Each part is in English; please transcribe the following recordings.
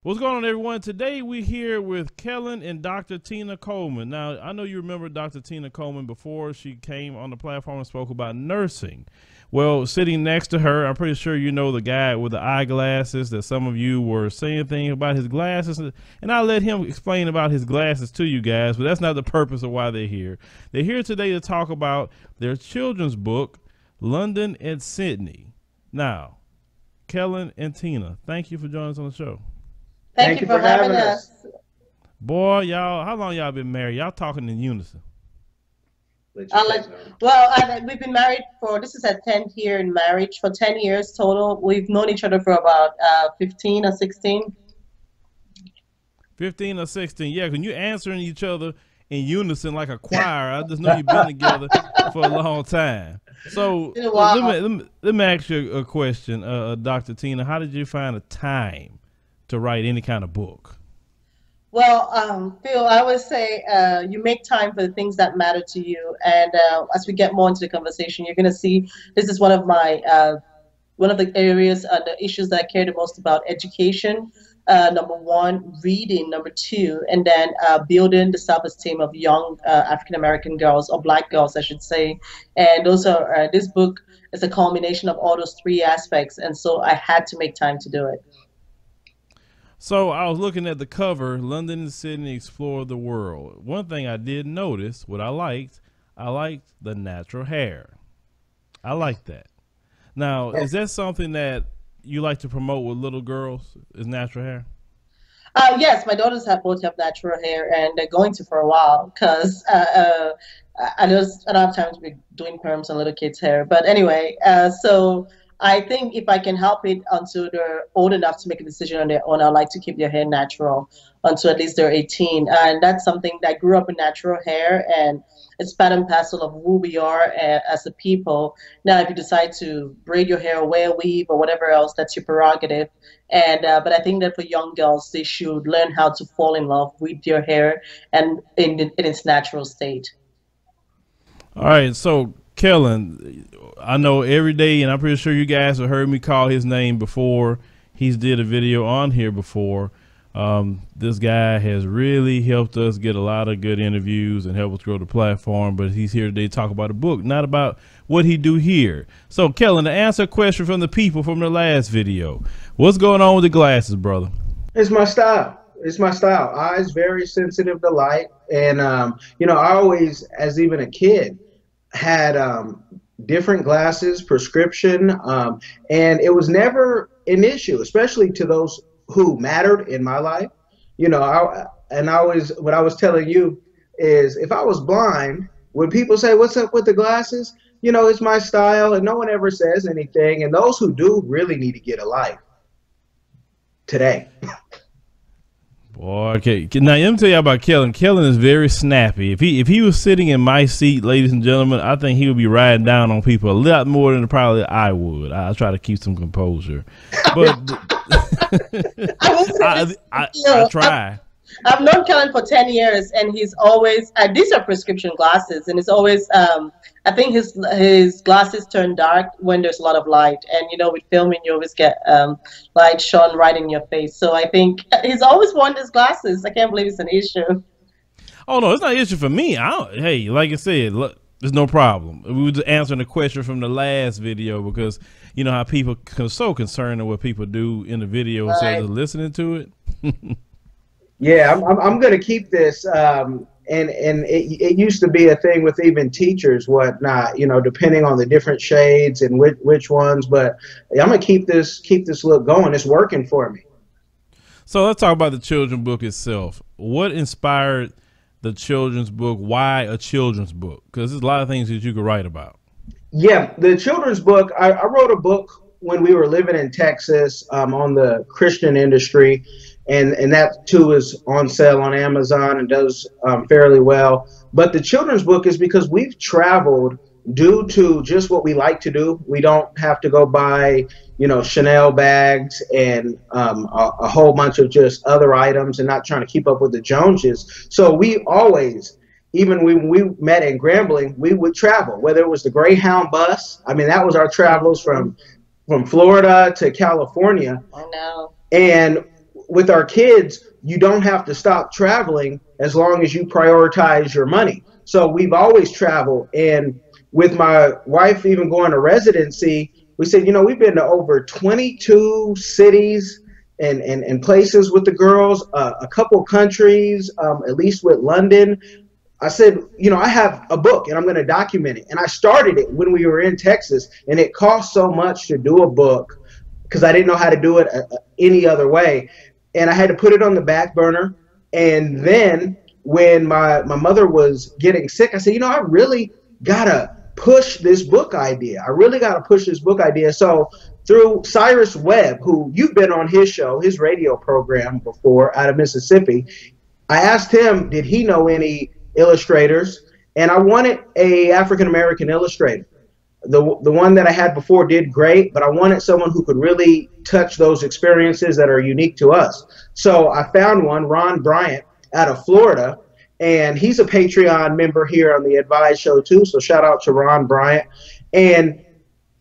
What's going on, everyone? Today we're here with Kellen and Dr. Tina Coleman. Now, I know you remember Dr. Tina Coleman before she came on the platform and spoke about nursing. Well, sitting next to her, I'm pretty sure you know the guy with the eyeglasses that some of you were saying things about his glasses. And I'll let him explain about his glasses to you guys, but that's not the purpose of why they're here. They're here today to talk about their children's book, London and Sydney. Now, Kellen and Tina, thank you for joining us on the show. Thank you for having us. Boy, y'all, how long y'all been married? Y'all talking in unison. We've been married for, this is our 10th year in marriage, for 10 years total. We've known each other for about 15 or 16. 15 or 16, yeah, because you're answering each other in unison like a choir. I just know you've been together for a long time. So let me ask you a question, Dr. Tina. How did you find a time to write any kind of book? Well, Phil, I would say you make time for the things that matter to you. And as we get more into the conversation, you're going to see this is one of the areas, the issues that I care the most about: education, number one, reading, number two, and then building the self-esteem of young African American girls, or Black girls, I should say. And those are this book is a culmination of all those three aspects. And so I had to make time to do it. So I was looking at the cover, London and Sydney Explore the World. One thing I did notice, what I liked the natural hair. I like that. Now, is that something that you like to promote with little girls, is natural hair? Yes, my daughters both have natural hair, and they're going to for a while because I don't have time to be doing perms on little kids' hair. But anyway, so I think if I can help it until they're old enough to make a decision on their own, I like to keep their hair natural until at least they're 18. And that's something that grew up in natural hair, and it's part and parcel of who we are as a people. Now, if you decide to braid your hair, wear a weave, or whatever else, that's your prerogative. And but I think that for young girls, they should learn how to fall in love with their hair and in its natural state. All right, so Kellen, I know every day, and I'm pretty sure you guys have heard me call his name before. He's did a video on here before. This guy has really helped us get a lot of good interviews and help us grow the platform, but he's here today to talk about a book, not about what he do here. So Kellen, to answer a question from the people from the last video, what's going on with the glasses, brother? It's my style. It's my style. Eyes very sensitive to light. And, I always, as even a kid, had different glasses, prescription, and it was never an issue, especially to those who mattered in my life. What I was telling you is, if I was blind, when people say, "What's up with the glasses?" It's my style, and no one ever says anything. And those who do really need to get a life today. Boy, okay. Now let me tell you about Kellen. Kellen is very snappy. If he was sitting in my seat, ladies and gentlemen, I think he would be riding down on people a lot more than probably I would. I try to keep some composure, but I try. I've known Kellen for 10 years, and he's always, these are prescription glasses, and it's always, I think his glasses turn dark when there's a lot of light. And, with filming, you always get light shone right in your face. So I think he's always worn his glasses. I can't believe it's an issue. Oh, no, it's not an issue for me. Hey, like I said, look, there's no problem. We were just answering the question from the last video because you know how people are so concerned with what people do in the video instead of listening to it. Yeah, I'm going to keep this, and it used to be a thing with even teachers, whatnot, depending on the different shades and which ones. But I'm going to keep this look going. It's working for me. So let's talk about the children's book itself. What inspired the children's book? Why a children's book? Because there's a lot of things that you could write about. Yeah, the children's book, I wrote a book when we were living in Texas on the Christian industry. And that too is on sale on Amazon and does fairly well. But the children's book is because we've traveled due to just what we like to do. We don't have to go buy, Chanel bags and a whole bunch of just other items and not trying to keep up with the Joneses. So we always, even when we met in Grambling, we would travel, whether it was the Greyhound bus. I mean, that was our travels from Florida to California. Oh, no. And with our kids, you don't have to stop traveling as long as you prioritize your money. So we've always traveled. And with my wife even going to residency, we said, we've been to over 22 cities and places with the girls, a couple countries, at least with London. I said, I have a book and I'm going to document it. And I started it when we were in Texas, and it cost so much to do a book because I didn't know how to do it any other way. And I had to put it on the back burner. And then when my mother was getting sick, I said, I really got to push this book idea. I really got to push this book idea. So through Cyrus Webb, who you've been on his show, his radio program before out of Mississippi, I asked him, did he know any illustrators? And I wanted a African-American illustrator. The one that I had before did great, but I wanted someone who could really touch those experiences that are unique to us. So I found one, Ron Bryant, out of Florida, and he's a Patreon member here on the Advise Show too. So shout out to Ron Bryant. And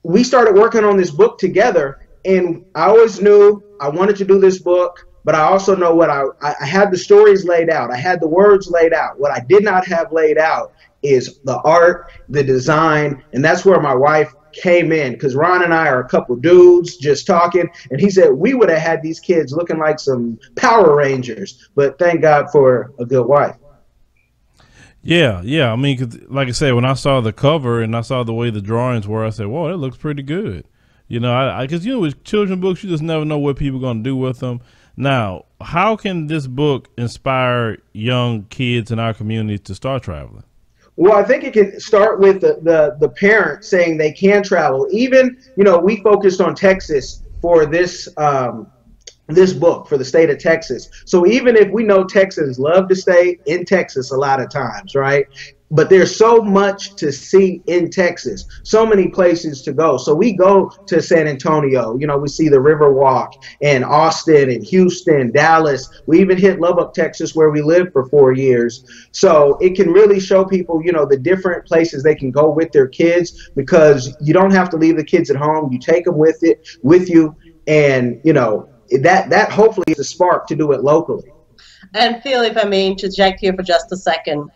we started working on this book together, and I always knew I wanted to do this book, but I also know what I had the stories laid out. I had the words laid out. What I did not have laid out is the art, the design, and that's where my wife came in, because Ron and I are a couple dudes just talking, and he said we would have had these kids looking like some Power Rangers, but thank God for a good wife. Yeah. I mean, 'cause like I said, when I saw the cover and I saw the way the drawings were, I said, whoa, that looks pretty good. Because with children's books, you just never know what people are going to do with them. Now, how can this book inspire young kids in our community to start traveling? Well, I think it can start with the parent saying they can travel. Even, we focused on Texas for this this book, for the state of Texas. So even if we know Texans love to stay in Texas a lot of times, right? But there's so much to see in Texas, so many places to go. So we go to San Antonio, we see the Riverwalk, and Austin and Houston, Dallas. We even hit Lubbock, Texas, where we lived for 4 years. So it can really show people, the different places they can go with their kids, because you don't have to leave the kids at home. You take them with you, and that hopefully is a spark to do it locally. And Phil, if I may interject here for just a second,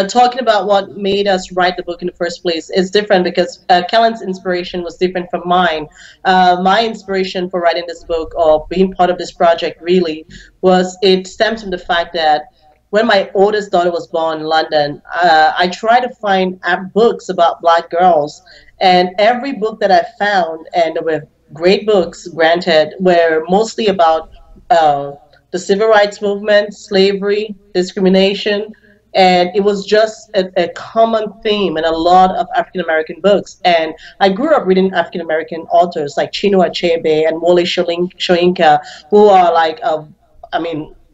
talking about what made us write the book in the first place is different, because Kellen's inspiration was different from mine. My inspiration for writing this book, or being part of this project, really it stems from the fact that when my oldest daughter was born in London, I tried to find books about Black girls, and every book that I found, and there were great books, granted, were mostly about the civil rights movement, slavery, discrimination, and it was just a common theme in a lot of African-American books. And I grew up reading African-American authors like Chinua Achebe and Wole Soyinka, who are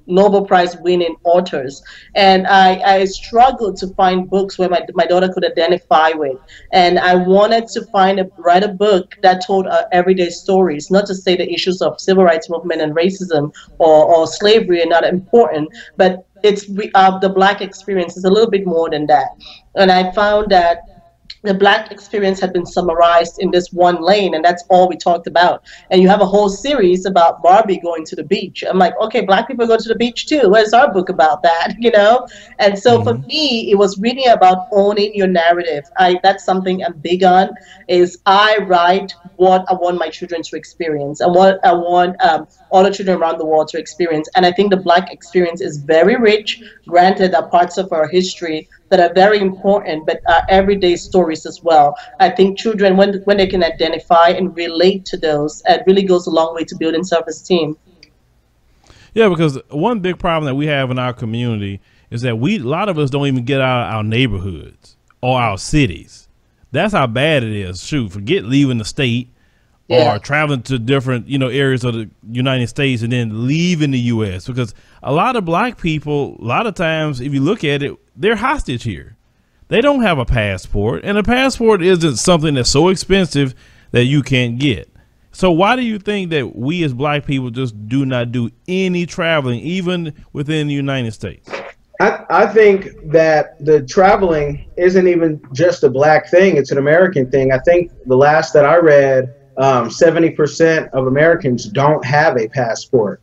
Nobel Prize winning authors. And I struggled to find books where my daughter could identify with. And I wanted to write a book that told everyday stories, not to say the issues of civil rights movement and racism or slavery are not important, but it's the Black experience is a little bit more than that. And I found that the Black experience had been summarized in this one lane, and that's all we talked about. And you have a whole series about Barbie going to the beach. I'm like, okay, Black people go to the beach too. Where's our book about that? And so for me, it was really about owning your narrative. That's something I'm big on. Is I write what I want my children to experience and what I want all the children around the world to experience. And I think the Black experience is very rich. Granted, there are parts of our history that are very important, but everyday stories as well. I think children, when they can identify and relate to those, it really goes a long way to building self-esteem. Yeah, because one big problem that we have in our community is that a lot of us don't even get out of our neighborhoods or our cities. That's how bad it is. Shoot, forget leaving the state or traveling to different, areas of the United States and then leaving the U.S. Because a lot of Black people, a lot of times, if you look at it, they're hostage here. They don't have a passport, and a passport isn't something that's so expensive that you can't get. So why do you think that we as Black people just do not do any traveling, even within the United States? I think that the traveling isn't even just a Black thing. It's an American thing. I think the last that I read, 70% of Americans don't have a passport.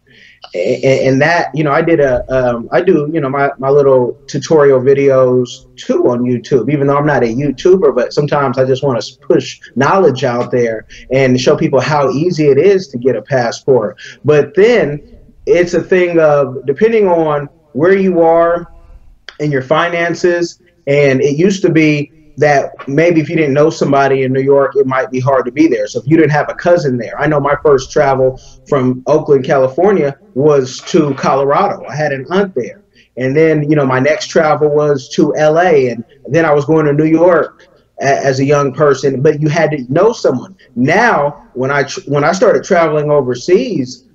and that, I did I do, my little tutorial videos too on YouTube, even though I'm not a YouTuber, but sometimes I just want to push knowledge out there and show people how easy it is to get a passport. But then it's a thing of, depending on where you are and your finances, and it used to be that maybe if you didn't know somebody in New York, it might be hard to be there. So if you didn't have a cousin there, I know my first travel from Oakland, California was to Colorado. I had an aunt there. And then, my next travel was to LA, and then I was going to New York as a young person, but you had to know someone. Now, when I started traveling overseas,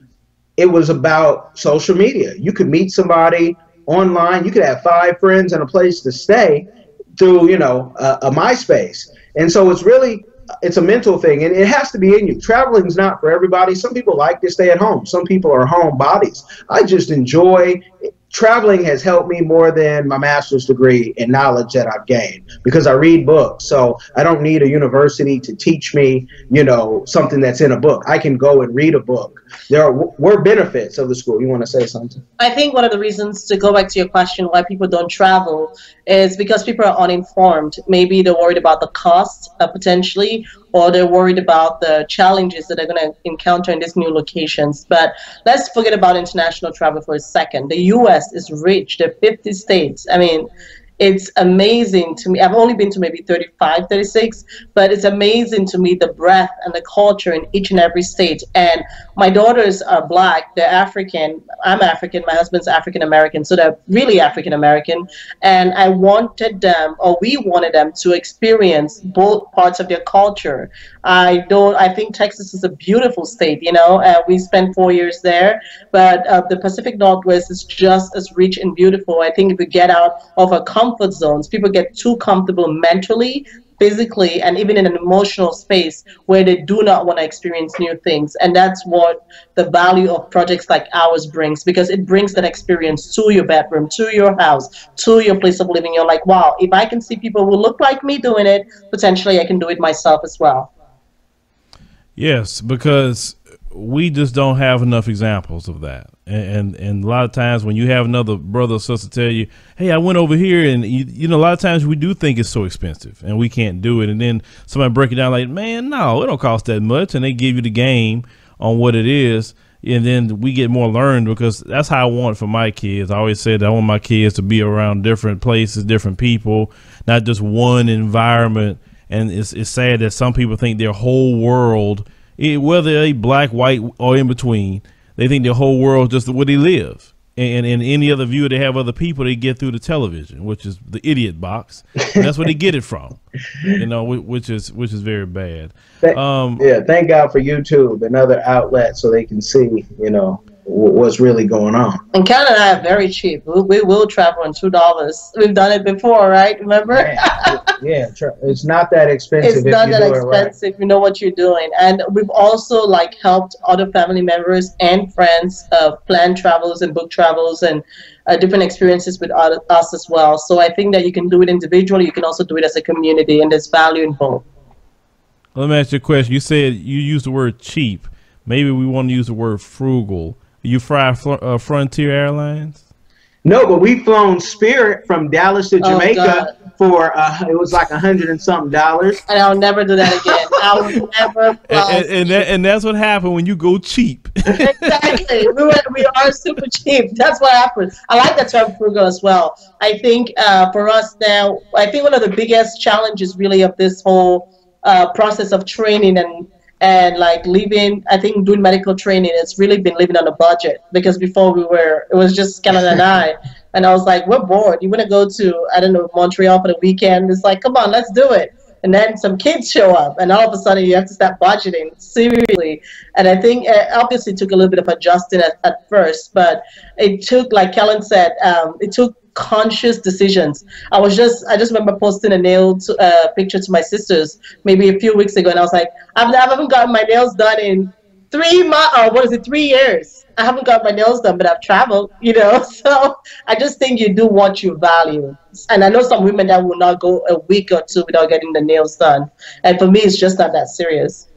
it was about social media. You could meet somebody online. You could have 5 friends and a place to stay through, a MySpace. And so it's a mental thing, and it has to be in you. Traveling is not for everybody. Some people like to stay at home. Some people are homebodies. I just enjoy traveling. Has helped me more than my master's degree in knowledge that I've gained, because I read books. So I don't need a university to teach me, something that's in a book. I can go and read a book. There were benefits of the school. You want to say something? I think one of the reasons, to go back to your question, why people don't travel is because people are uninformed. Maybe they're worried about the cost, potentially, or they're worried about the challenges that they're going to encounter in these new locations. But let's forget about international travel for a second. The U.S. is rich. There are 50 states. I mean, it's amazing to me. I've only been to maybe 35, 36, but it's amazing to me the breadth and the culture in each and every state. And my daughters are Black, they're African, I'm African, my husband's African American, so they're really African American. And I wanted them, or we wanted them, to experience both parts of their culture. I think Texas is a beautiful state, we spent 4 years there, but the Pacific Northwest is just as rich and beautiful. I think if we get out of our comfort zones, people get too comfortable mentally, physically, and even in an emotional space where they do not want to experience new things. And that's what the value of projects like ours brings, because it brings that experience to your bedroom, to your house, to your place of living. You're like, wow, if I can see people who look like me doing it, potentially I can do it myself as well. Yes, because we just don't have enough examples of that. And a lot of times when you have another brother or sister tell you, hey, I went over here, and a lot of times we do think it's so expensive and we can't do it. And then somebody break it down like, man, no, it don't cost that much. And they give you the game on what it is. And then we get more learned, because that's how I want it for my kids. I always said I want my kids to be around different places, different people, not just one environment. And it's sad that some people think their whole world, whether they Black, white, or in between, they think their whole world is just where they live. And any other view they have other people, they get through the television, which is the idiot box. And that's where they get it from, which is very bad. Thank God for YouTube and other outlets, so they can see, what's really going on. And Kellen and I are very cheap. We will travel on $2. We've done it before, right? Remember? Yeah, it's not that expensive. It's not that expensive. Right. You know what you're doing. And we've also helped other family members and friends plan travels and book travels and different experiences with us as well. So I think that you can do it individually. You can also do it as a community, and there's value in both. Let me ask you a question. You said you used the word cheap. Maybe we want to use the word frugal. You fly Frontier Airlines? No, but we've flown Spirit from Dallas to Jamaica for it was like $100 and something. And I'll never do that again. I will never fly. And that's what happened when you go cheap. Exactly. We are super cheap. That's what happens. I like that term frugal as well. I think for us now, I think one of the biggest challenges really of this whole process of training and living, I think doing medical training, it's really been living on a budget, because before it was just Kellen and I was like, we're bored. You want to go to, I don't know, Montreal for the weekend? It's like, come on, let's do it. And then some kids show up, and all of a sudden you have to start budgeting seriously. And I think obviously it took a little bit of adjusting at first, but it took, like Kellen said, it took conscious decisions. I just remember posting a nail picture to my sisters maybe a few weeks ago, and I was like, I haven't gotten my nails done in 3 years. I haven't got my nails done, but I've traveled, so I just think you do what you value. And I know some women that will not go a week or two without getting the nails done, and for me it's just not that serious.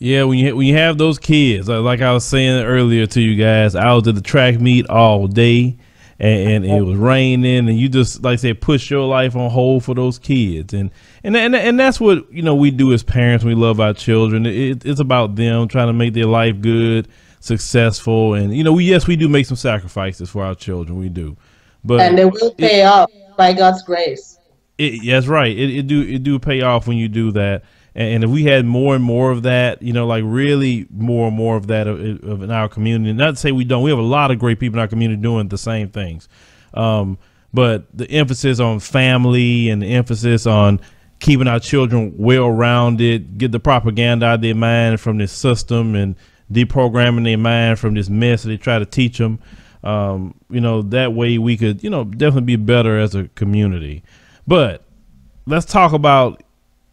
Yeah, when you have those kids, like I was saying earlier to you guys, I was at the track meet all day, and it was raining, and you just, like I said, push your life on hold for those kids, and that's what we do as parents. We love our children. It's about them trying to make their life good, successful, and we do make some sacrifices for our children. We do, and they will pay off by God's grace. That's right. It do pay off when you do that. And if we had more and more of that, like really more and more of that of in our community, not to say we don't, we have a lot of great people in our community doing the same things. But the emphasis on family and the emphasis on keeping our children well-rounded, get the propaganda out of their mind from this system and deprogramming their mind from this mess that they try to teach them. That way we could, definitely be better as a community. But let's talk about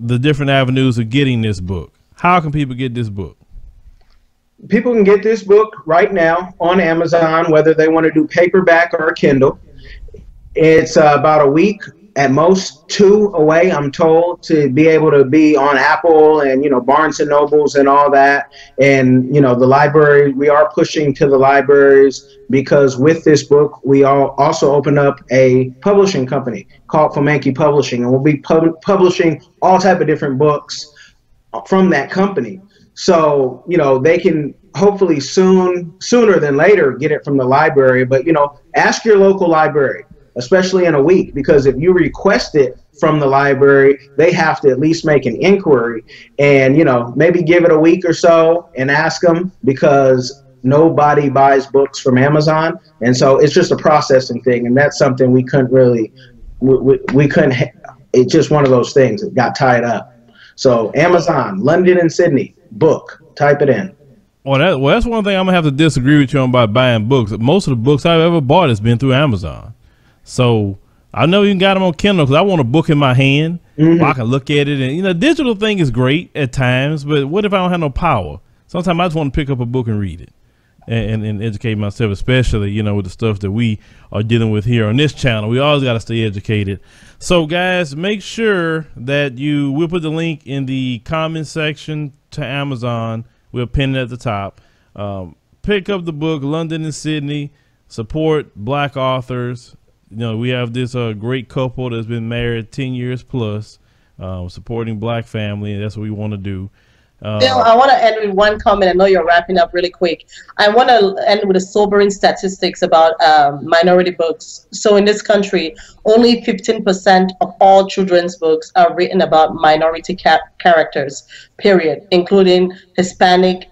the different avenues of getting this book. How can people get this book? People can get this book right now on Amazon, whether they want to do paperback or Kindle. It's about a week, at most 2 away, I'm told, to be able to be on Apple and, Barnes and Nobles and all that. And, the library, we are pushing to the libraries, because with this book, we also opened up a publishing company called Fomenke Publishing, and we'll be publishing all type of different books from that company. So, they can hopefully sooner than later get it from the library. But, ask your local library, especially in a week, because if you request it from the library, they have to at least make an inquiry and, maybe give it a week or so and ask them, because nobody buys books from Amazon. And so it's just a processing thing. And that's something we couldn't really, it's just one of those things that got tied up. So Amazon, London and Sydney, book, type it in. Well, that's one thing I'm gonna have to disagree with you on about buying books. Most of the books I've ever bought has been through Amazon. So I know you got them on Kindle because I want a book in my hand where I can look at it. And, digital thing is great at times, but what if I don't have no power? Sometimes I just want to pick up a book and read it and educate myself, especially, with the stuff that we are dealing with here on this channel. We always got to stay educated. So, guys, make sure that we'll put the link in the comment section to Amazon. We'll pin it at the top. Pick up the book, London and Sydney. Support Black authors. We have this great couple that's been married 10 years plus, supporting Black family, and that's what we want to do. Bill, I want to end with one comment. I know you're wrapping up really quick. I want to end with a sobering statistics about minority books. So in this country, only 15% of all children's books are written about minority characters, period, including Hispanic,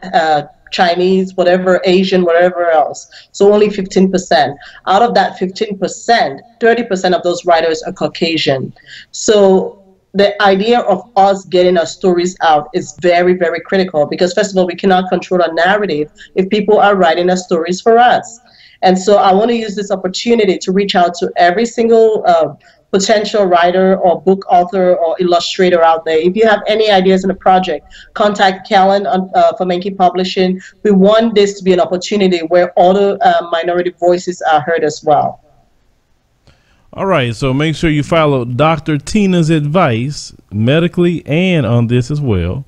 Chinese, whatever, Asian, whatever else. So only 15%. Out of that 15%, 30% of those writers are Caucasian. So the idea of us getting our stories out is very, very critical, because first of all, we cannot control a narrative if people are writing our stories for us. And so I want to use this opportunity to reach out to every single potential writer or book author or illustrator out there. If you have any ideas in a project, contact Kellen on Fomenke Publishing. We want this to be an opportunity where all the minority voices are heard as well. All right, so make sure you follow Dr. Tina's advice medically and on this as well,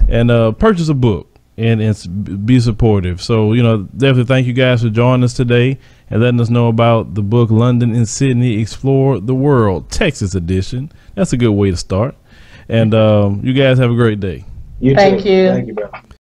and purchase a book and be supportive. So, definitely thank you guys for joining us today and letting us know about the book London and Sydney Explore the World, Texas edition. That's a good way to start. And you guys have a great day. You too. Thank you. Thank you, bro.